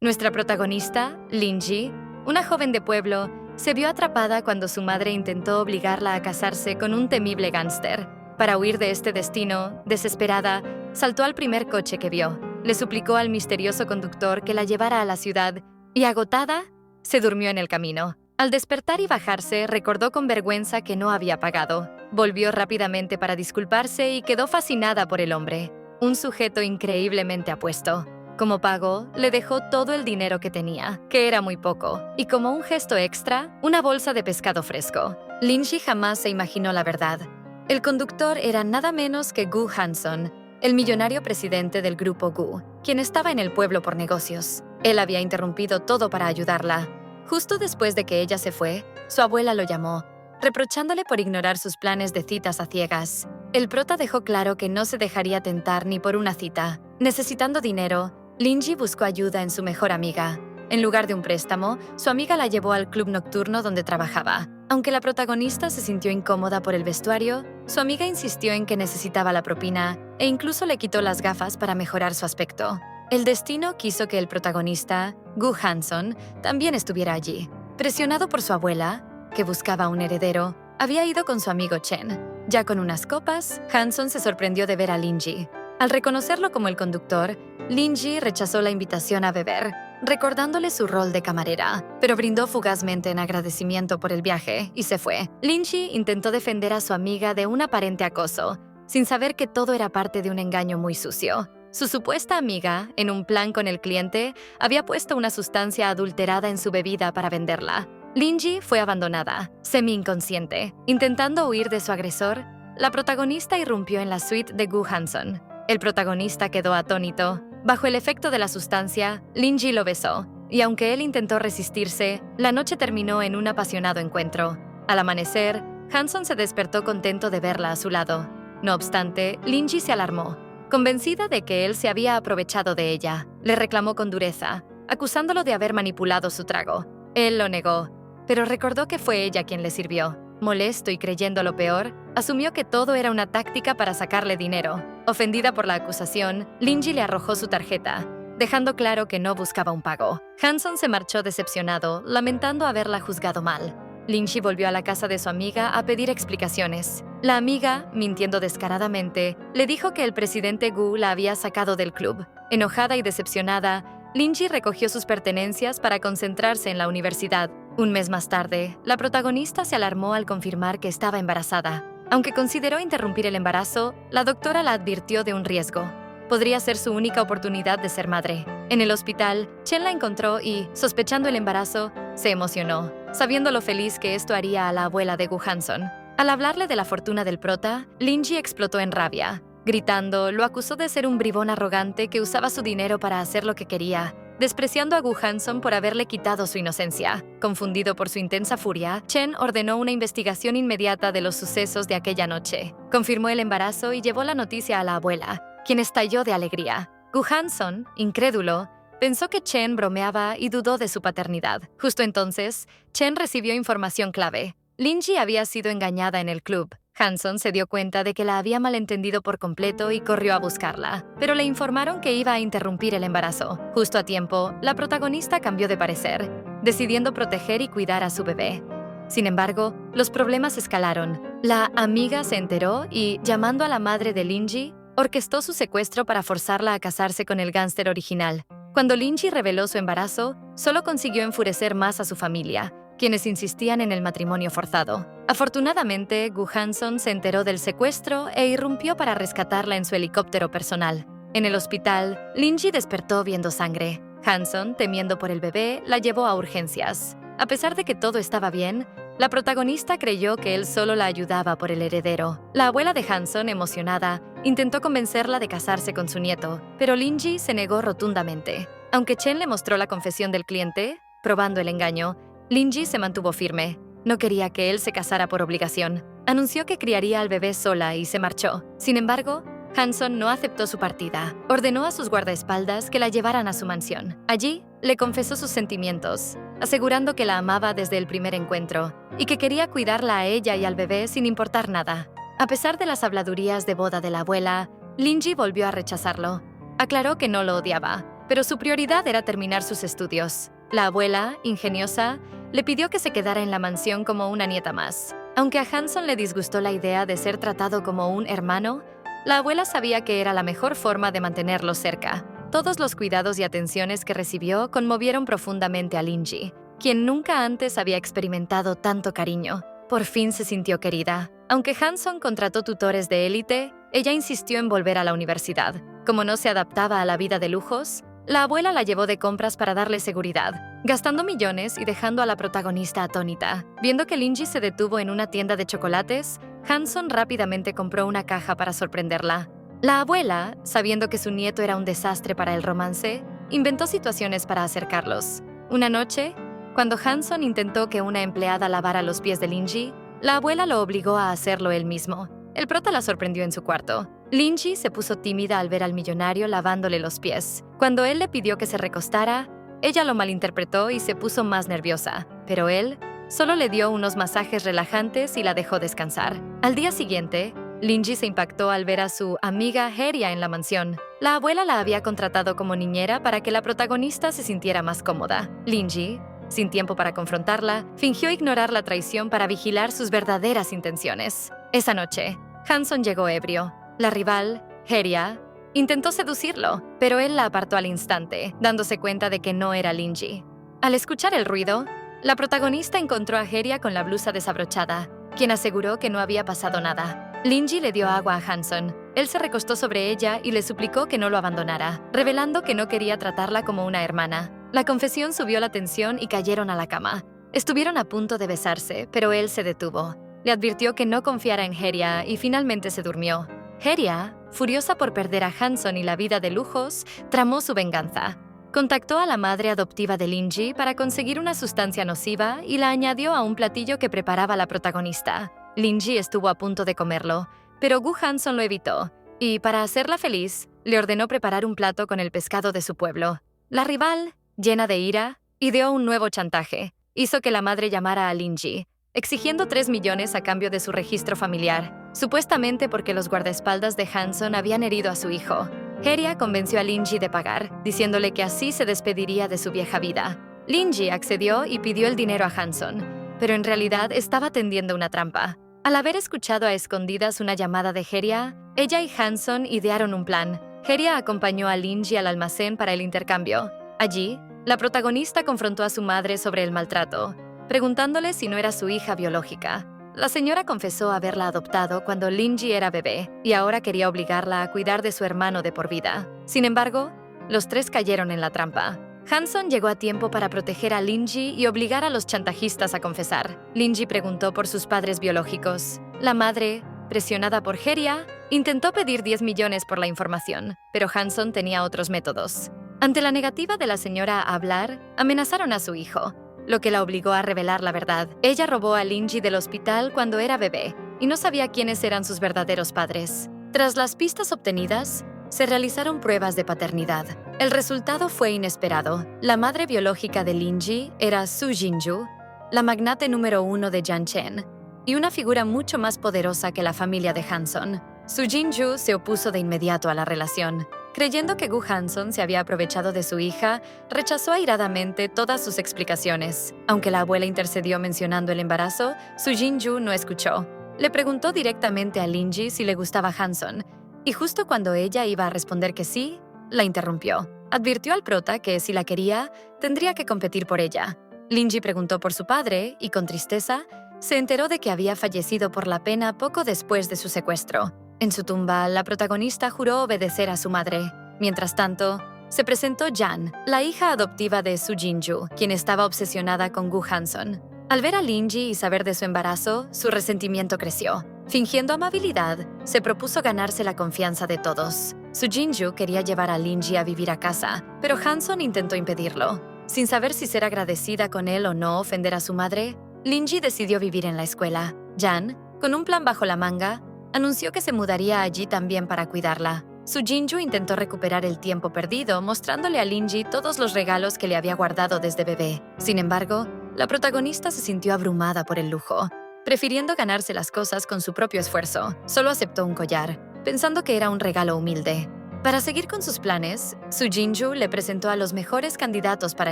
Nuestra protagonista, Linji, una joven de pueblo, se vio atrapada cuando su madre intentó obligarla a casarse con un temible gángster. Para huir de este destino, desesperada, saltó al primer coche que vio. Le suplicó al misterioso conductor que la llevara a la ciudad y, agotada, se durmió en el camino. Al despertar y bajarse, recordó con vergüenza que no había pagado. Volvió rápidamente para disculparse y quedó fascinada por el hombre, un sujeto increíblemente apuesto. Como pago, le dejó todo el dinero que tenía, que era muy poco, y como un gesto extra, una bolsa de pescado fresco. Linji jamás se imaginó la verdad. El conductor era nada menos que Gu Hanson, el millonario presidente del grupo Gu, quien estaba en el pueblo por negocios. Él había interrumpido todo para ayudarla. Justo después de que ella se fue, su abuela lo llamó, reprochándole por ignorar sus planes de citas a ciegas. El prota dejó claro que no se dejaría tentar ni por una cita. Necesitando dinero, Linji buscó ayuda en su mejor amiga. En lugar de un préstamo, su amiga la llevó al club nocturno donde trabajaba. Aunque la protagonista se sintió incómoda por el vestuario, su amiga insistió en que necesitaba la propina e incluso le quitó las gafas para mejorar su aspecto. El destino quiso que el protagonista, Gu Hanson, también estuviera allí. Presionado por su abuela, que buscaba un heredero, había ido con su amigo Chen. Ya con unas copas, Hanson se sorprendió de ver a Linji. Al reconocerlo como el conductor, Linji rechazó la invitación a beber, recordándole su rol de camarera, pero brindó fugazmente en agradecimiento por el viaje y se fue. Linji intentó defender a su amiga de un aparente acoso, sin saber que todo era parte de un engaño muy sucio. Su supuesta amiga, en un plan con el cliente, había puesto una sustancia adulterada en su bebida para venderla. Linji fue abandonada, semi-inconsciente. Intentando huir de su agresor, la protagonista irrumpió en la suite de Gu Hanson. El protagonista quedó atónito. Bajo el efecto de la sustancia, Linji lo besó, y aunque él intentó resistirse, la noche terminó en un apasionado encuentro. Al amanecer, Hanson se despertó contento de verla a su lado. No obstante, Linji se alarmó. Convencida de que él se había aprovechado de ella, le reclamó con dureza, acusándolo de haber manipulado su trago. Él lo negó, pero recordó que fue ella quien le sirvió. Molesto y creyendo lo peor, asumió que todo era una táctica para sacarle dinero. Ofendida por la acusación, Linji le arrojó su tarjeta, dejando claro que no buscaba un pago. Hanson se marchó decepcionado, lamentando haberla juzgado mal. Linji volvió a la casa de su amiga a pedir explicaciones. La amiga, mintiendo descaradamente, le dijo que el presidente Gu la había sacado del club. Enojada y decepcionada, Linji recogió sus pertenencias para concentrarse en la universidad. Un mes más tarde, la protagonista se alarmó al confirmar que estaba embarazada. Aunque consideró interrumpir el embarazo, la doctora la advirtió de un riesgo. Podría ser su única oportunidad de ser madre. En el hospital, Chen la encontró y, sospechando el embarazo, se emocionó, sabiendo lo feliz que esto haría a la abuela de Gu Hanson. Al hablarle de la fortuna del prota, Linji explotó en rabia. Gritando, lo acusó de ser un bribón arrogante que usaba su dinero para hacer lo que quería, despreciando a Gu Hanson por haberle quitado su inocencia. Confundido por su intensa furia, Chen ordenó una investigación inmediata de los sucesos de aquella noche. Confirmó el embarazo y llevó la noticia a la abuela, quien estalló de alegría. Gu Hanson, incrédulo, pensó que Chen bromeaba y dudó de su paternidad. Justo entonces, Chen recibió información clave. Linji había sido engañada en el club. Hanson se dio cuenta de que la había malentendido por completo y corrió a buscarla, pero le informaron que iba a interrumpir el embarazo. Justo a tiempo, la protagonista cambió de parecer, decidiendo proteger y cuidar a su bebé. Sin embargo, los problemas escalaron. La amiga se enteró y, llamando a la madre de Linji, orquestó su secuestro para forzarla a casarse con el gángster original. Cuando Linji reveló su embarazo, solo consiguió enfurecer más a su familia, quienes insistían en el matrimonio forzado. Afortunadamente, Gu Hanson se enteró del secuestro e irrumpió para rescatarla en su helicóptero personal. En el hospital, Linji despertó viendo sangre. Hanson, temiendo por el bebé, la llevó a urgencias. A pesar de que todo estaba bien, la protagonista creyó que él solo la ayudaba por el heredero. La abuela de Hanson, emocionada, intentó convencerla de casarse con su nieto, pero Linji se negó rotundamente. Aunque Chen le mostró la confesión del cliente, probando el engaño, Linji se mantuvo firme. No quería que él se casara por obligación. Anunció que criaría al bebé sola y se marchó. Sin embargo, Hanson no aceptó su partida. Ordenó a sus guardaespaldas que la llevaran a su mansión. Allí, le confesó sus sentimientos, asegurando que la amaba desde el primer encuentro y que quería cuidarla a ella y al bebé sin importar nada. A pesar de las habladurías de boda de la abuela, Linji volvió a rechazarlo. Aclaró que no lo odiaba, pero su prioridad era terminar sus estudios. La abuela, ingeniosa, le pidió que se quedara en la mansión como una nieta más. Aunque a Hanson le disgustó la idea de ser tratado como un hermano, la abuela sabía que era la mejor forma de mantenerlo cerca. Todos los cuidados y atenciones que recibió conmovieron profundamente a Linji, quien nunca antes había experimentado tanto cariño. Por fin se sintió querida. Aunque Hanson contrató tutores de élite, ella insistió en volver a la universidad. Como no se adaptaba a la vida de lujos, la abuela la llevó de compras para darle seguridad, gastando millones y dejando a la protagonista atónita. Viendo que Linji se detuvo en una tienda de chocolates, Hanson rápidamente compró una caja para sorprenderla. La abuela, sabiendo que su nieto era un desastre para el romance, inventó situaciones para acercarlos. Una noche, cuando Hanson intentó que una empleada lavara los pies de Linji, la abuela lo obligó a hacerlo él mismo. El prota la sorprendió en su cuarto. Linji se puso tímida al ver al millonario lavándole los pies. Cuando él le pidió que se recostara, ella lo malinterpretó y se puso más nerviosa, pero él solo le dio unos masajes relajantes y la dejó descansar. Al día siguiente, Linji se impactó al ver a su amiga Heria en la mansión. La abuela la había contratado como niñera para que la protagonista se sintiera más cómoda. Linji, sin tiempo para confrontarla, fingió ignorar la traición para vigilar sus verdaderas intenciones. Esa noche, Hanson llegó ebrio. La rival, Heria, intentó seducirlo, pero él la apartó al instante, dándose cuenta de que no era Linji. Al escuchar el ruido, la protagonista encontró a Heria con la blusa desabrochada, quien aseguró que no había pasado nada. Linji le dio agua a Hanson. Él se recostó sobre ella y le suplicó que no lo abandonara, revelando que no quería tratarla como una hermana. La confesión subió la tensión y cayeron a la cama. Estuvieron a punto de besarse, pero él se detuvo. Le advirtió que no confiara en Heria y finalmente se durmió. Heria, furiosa por perder a Hanson y la vida de lujos, tramó su venganza. Contactó a la madre adoptiva de Linji para conseguir una sustancia nociva y la añadió a un platillo que preparaba la protagonista. Linji estuvo a punto de comerlo, pero Gu Hanson lo evitó, y para hacerla feliz, le ordenó preparar un plato con el pescado de su pueblo. La rival, llena de ira, ideó un nuevo chantaje. Hizo que la madre llamara a Linji, exigiendo 3 millones a cambio de su registro familiar, supuestamente porque los guardaespaldas de Hanson habían herido a su hijo. Heria convenció a Linji de pagar, diciéndole que así se despediría de su vieja vida. Linji accedió y pidió el dinero a Hanson, pero en realidad estaba tendiendo una trampa. Al haber escuchado a escondidas una llamada de Heria, ella y Hanson idearon un plan. Heria acompañó a Linji al almacén para el intercambio. Allí, la protagonista confrontó a su madre sobre el maltrato, preguntándole si no era su hija biológica. La señora confesó haberla adoptado cuando Linji era bebé y ahora quería obligarla a cuidar de su hermano de por vida. Sin embargo, los tres cayeron en la trampa. Hanson llegó a tiempo para proteger a Linji y obligar a los chantajistas a confesar. Linji preguntó por sus padres biológicos. La madre, presionada por Heria, intentó pedir 10 millones por la información, pero Hanson tenía otros métodos. Ante la negativa de la señora a hablar, amenazaron a su hijo, lo que la obligó a revelar la verdad. Ella robó a Linji del hospital cuando era bebé y no sabía quiénes eran sus verdaderos padres. Tras las pistas obtenidas, se realizaron pruebas de paternidad. El resultado fue inesperado. La madre biológica de Linji era Su Jinju, la magnate número 1 de Janchen, y una figura mucho más poderosa que la familia de Hanson. Su Jinju se opuso de inmediato a la relación. Creyendo que Gu Hanson se había aprovechado de su hija, rechazó airadamente todas sus explicaciones. Aunque la abuela intercedió mencionando el embarazo, Su Jinju no escuchó. Le preguntó directamente a Linji si le gustaba Hanson, y justo cuando ella iba a responder que sí, la interrumpió. Advirtió al prota que si la quería, tendría que competir por ella. Linji preguntó por su padre y, con tristeza, se enteró de que había fallecido por la pena poco después de su secuestro. En su tumba, la protagonista juró obedecer a su madre. Mientras tanto, se presentó Jan, la hija adoptiva de Su Jinju, quien estaba obsesionada con Gu Hanson. Al ver a Linji y saber de su embarazo, su resentimiento creció. Fingiendo amabilidad, se propuso ganarse la confianza de todos. Su Jinju quería llevar a Linji a vivir a casa, pero Hanson intentó impedirlo. Sin saber si ser agradecida con él o no ofender a su madre, Linji decidió vivir en la escuela. Jan, con un plan bajo la manga, anunció que se mudaría allí también para cuidarla. Su Jinju intentó recuperar el tiempo perdido, mostrándole a Linji todos los regalos que le había guardado desde bebé. Sin embargo, la protagonista se sintió abrumada por el lujo. Prefiriendo ganarse las cosas con su propio esfuerzo, solo aceptó un collar, pensando que era un regalo humilde. Para seguir con sus planes, Su Jinju le presentó a los mejores candidatos para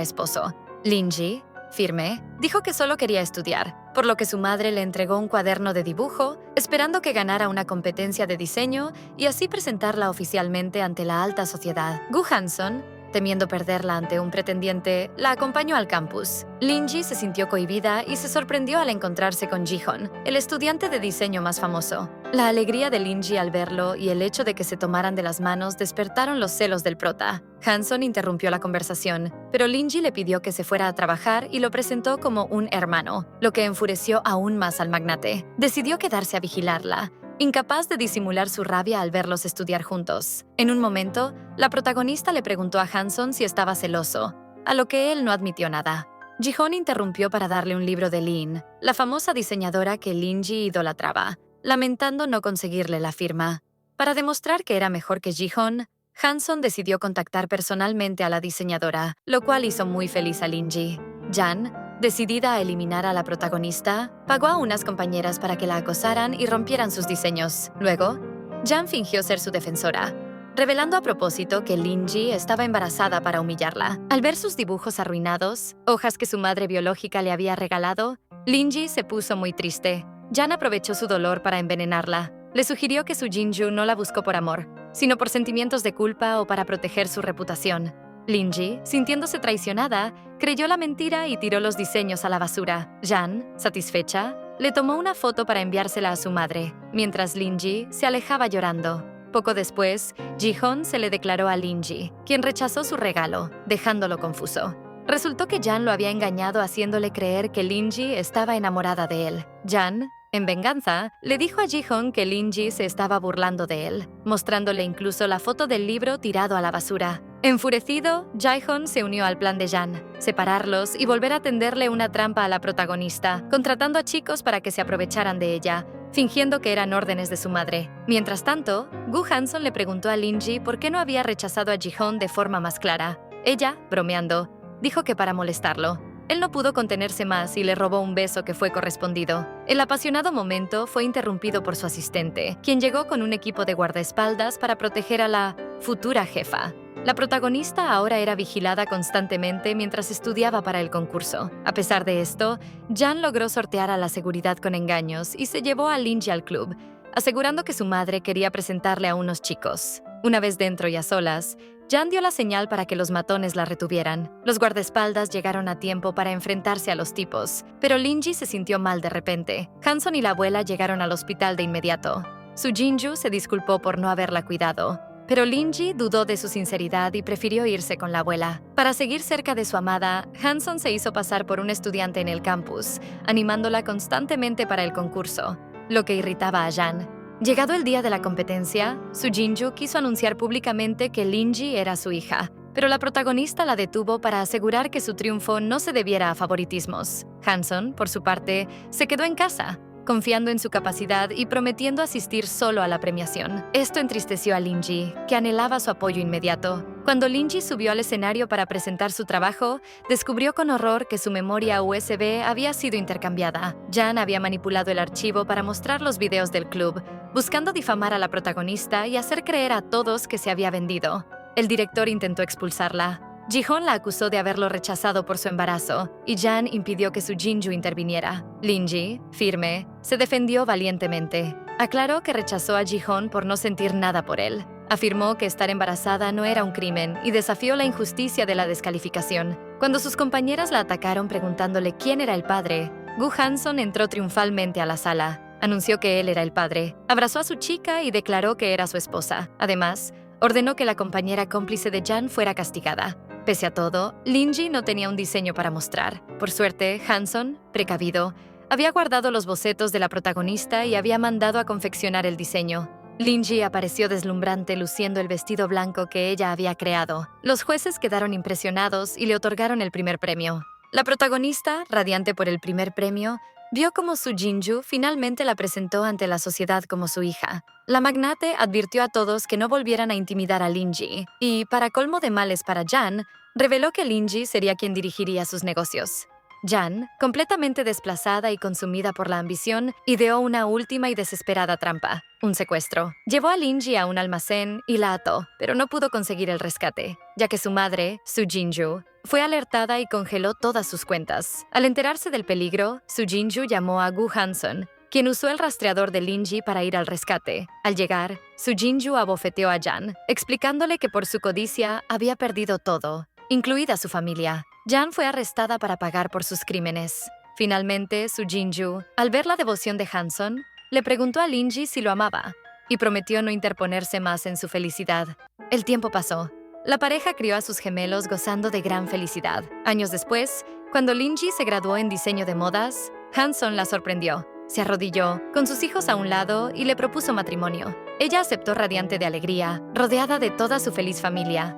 esposo. Lin-ji, firme, dijo que solo quería estudiar, por lo que su madre le entregó un cuaderno de dibujo, esperando que ganara una competencia de diseño y así presentarla oficialmente ante la alta sociedad. Gu Hanson, temiendo perderla ante un pretendiente, la acompañó al campus. Lin-ji se sintió cohibida y se sorprendió al encontrarse con Ji-hon, el estudiante de diseño más famoso. La alegría de Lin-ji al verlo y el hecho de que se tomaran de las manos despertaron los celos del prota. Hanson interrumpió la conversación, pero Lin-ji le pidió que se fuera a trabajar y lo presentó como un hermano, lo que enfureció aún más al magnate. Decidió quedarse a vigilarla, incapaz de disimular su rabia al verlos estudiar juntos. En un momento, la protagonista le preguntó a Hanson si estaba celoso, a lo que él no admitió nada. Ji-hon interrumpió para darle un libro de Lin, la famosa diseñadora que Lin-ji idolatraba, lamentando no conseguirle la firma. Para demostrar que era mejor que Ji-hon, Hanson decidió contactar personalmente a la diseñadora, lo cual hizo muy feliz a Lin-ji. Jan, decidida a eliminar a la protagonista, pagó a unas compañeras para que la acosaran y rompieran sus diseños. Luego, Jan fingió ser su defensora, revelando a propósito que Lin-ji estaba embarazada para humillarla. Al ver sus dibujos arruinados, hojas que su madre biológica le había regalado, Lin-ji se puso muy triste. Jan aprovechó su dolor para envenenarla. Le sugirió que Su Jinju no la buscó por amor, sino por sentimientos de culpa o para proteger su reputación. Lin-ji, sintiéndose traicionada, creyó la mentira y tiró los diseños a la basura. Jan, satisfecha, le tomó una foto para enviársela a su madre, mientras Lin-ji se alejaba llorando. Poco después, Ji-hon se le declaró a Lin-ji, quien rechazó su regalo, dejándolo confuso. Resultó que Jan lo había engañado haciéndole creer que Lin-ji estaba enamorada de él. Jan, en venganza, le dijo a Ji-hon que Lin-ji se estaba burlando de él, mostrándole incluso la foto del libro tirado a la basura. Enfurecido, Ji-hon se unió al plan de Jan, separarlos y volver a tenderle una trampa a la protagonista, contratando a chicos para que se aprovecharan de ella, fingiendo que eran órdenes de su madre. Mientras tanto, Gu Hanson le preguntó a Lin-ji por qué no había rechazado a Ji-hon de forma más clara. Ella, bromeando, dijo que para molestarlo. Él no pudo contenerse más y le robó un beso que fue correspondido. El apasionado momento fue interrumpido por su asistente, quien llegó con un equipo de guardaespaldas para proteger a la futura jefa. La protagonista ahora era vigilada constantemente mientras estudiaba para el concurso. A pesar de esto, Jan logró sortear a la seguridad con engaños y se llevó a Lin-ji al club, asegurando que su madre quería presentarle a unos chicos. Una vez dentro y a solas, Jan dio la señal para que los matones la retuvieran. Los guardaespaldas llegaron a tiempo para enfrentarse a los tipos, pero Lin-ji se sintió mal de repente. Hanson y la abuela llegaron al hospital de inmediato. Su Jinju se disculpó por no haberla cuidado, pero Lin-ji dudó de su sinceridad y prefirió irse con la abuela. Para seguir cerca de su amada, Hanson se hizo pasar por un estudiante en el campus, animándola constantemente para el concurso, lo que irritaba a Jan. Llegado el día de la competencia, Su Jinju quiso anunciar públicamente que Lin-ji era su hija, pero la protagonista la detuvo para asegurar que su triunfo no se debiera a favoritismos. Hanson, por su parte, se quedó en casa, confiando en su capacidad y prometiendo asistir solo a la premiación. Esto entristeció a Lin-ji, que anhelaba su apoyo inmediato. Cuando Lin-ji subió al escenario para presentar su trabajo, descubrió con horror que su memoria USB había sido intercambiada. Jan había manipulado el archivo para mostrar los videos del club, buscando difamar a la protagonista y hacer creer a todos que se había vendido. El director intentó expulsarla. Ji-hon la acusó de haberlo rechazado por su embarazo, y Jan impidió que Su Jinju interviniera. Lin-ji, firme, se defendió valientemente. Aclaró que rechazó a Ji-hon por no sentir nada por él. Afirmó que estar embarazada no era un crimen y desafió la injusticia de la descalificación. Cuando sus compañeras la atacaron preguntándole quién era el padre, Gu Hanson entró triunfalmente a la sala. Anunció que él era el padre, abrazó a su chica y declaró que era su esposa. Además, ordenó que la compañera cómplice de Jan fuera castigada. Pese a todo, Lin-ji no tenía un diseño para mostrar. Por suerte, Hanson, precavido, había guardado los bocetos de la protagonista y había mandado a confeccionar el diseño. Lin-ji apareció deslumbrante luciendo el vestido blanco que ella había creado. Los jueces quedaron impresionados y le otorgaron el primer premio. La protagonista, radiante por el primer premio, vio cómo Su Jinju finalmente la presentó ante la sociedad como su hija. La magnate advirtió a todos que no volvieran a intimidar a Lin-ji y, para colmo de males para Jan, reveló que Lin-ji sería quien dirigiría sus negocios. Jan, completamente desplazada y consumida por la ambición, ideó una última y desesperada trampa, un secuestro. Llevó a Linji a un almacén y la ató, pero no pudo conseguir el rescate, ya que su madre, Su Jinju, fue alertada y congeló todas sus cuentas. Al enterarse del peligro, Su Jinju llamó a Gu Hanson, quien usó el rastreador de Linji para ir al rescate. Al llegar, Su Jinju abofeteó a Jan, explicándole que por su codicia había perdido todo, incluida su familia. Jan fue arrestada para pagar por sus crímenes. Finalmente, Su Jinju, al ver la devoción de Hanson, le preguntó a Linji si lo amaba y prometió no interponerse más en su felicidad. El tiempo pasó. La pareja crió a sus gemelos gozando de gran felicidad. Años después, cuando Linji se graduó en diseño de modas, Hanson la sorprendió. Se arrodilló, con sus hijos a un lado, y le propuso matrimonio. Ella aceptó radiante de alegría, rodeada de toda su feliz familia.